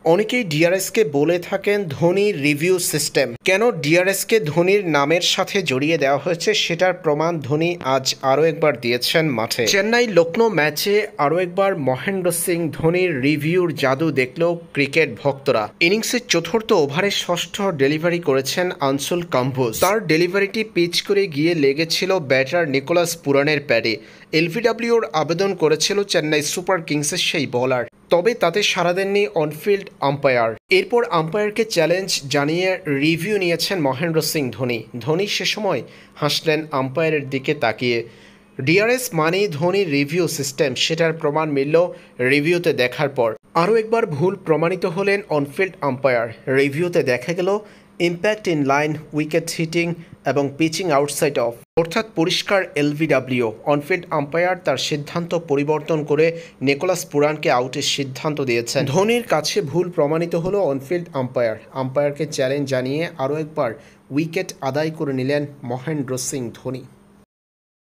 অনেকেই ডিআরএসকে বলে থাকেন ধোনির রিভিউ সিস্টেম। কেন ডিআরএসকে ধোনির নামের সাথে জড়িয়ে দেওয়া হয়েছে সেটার প্রমাণ ধোনি আজ আরও একবার দিয়েছেন মাঠে। চেন্নাই লখনৌ ম্যাচে আরও একবার মহেন্দ্র সিং ধোনির রিভিউর জাদু দেখল ক্রিকেট ভক্তরা। ইনিংসের চতুর্থ ওভারে ষষ্ঠ ডেলিভারি করেছেন আনসুল কাম্বোজ। তার ডেলিভারিটি পিচ করে গিয়ে লেগেছিল ব্যাটার নিকোলাস পুরানের প্যাডে। এলবিডব্লিউর আবেদন করেছিল চেন্নাই সুপার কিংসের সেই বোলার, তবে তাতে সাড়া দেননি অনফিল্ড আম্পায়ার। এরপর আম্পায়ারকে চ্যালেঞ্জ জানিয়ে রিভিউ নিয়েছেন মহেন্দ্র সিং ধোনি। ধোনি সে সময় হাসলেন আম্পায়ারের দিকে তাকিয়ে। ডিআরএস মানেই ধোনির রিভিউ সিস্টেম, সেটার প্রমাণ মিলল রিভিউতে দেখার পর। আরও একবার ভুল প্রমাণিত হলেন অনফিল্ড আম্পায়ার। রিভিউতে দেখা গেল impact in line, wicket hitting এবং পিচিং আউটসাইড অফ, অর্থাৎ পরিষ্কার এলবিডব্লিউ। অনফিল্ড আম্পায়ার তার সিদ্ধান্ত পরিবর্তন করে নিকোলাস পুরানকে আউটের সিদ্ধান্ত দিয়েছেন। ধোনির কাছে ভুল প্রমাণিত হলো অনফিল্ড আম্পায়ার। আম্পায়ারকে চ্যালেঞ্জ জানিয়ে আরও একবার উইকেট আদায় করে নিলেন মহেন্দ্র সিং ধোনি।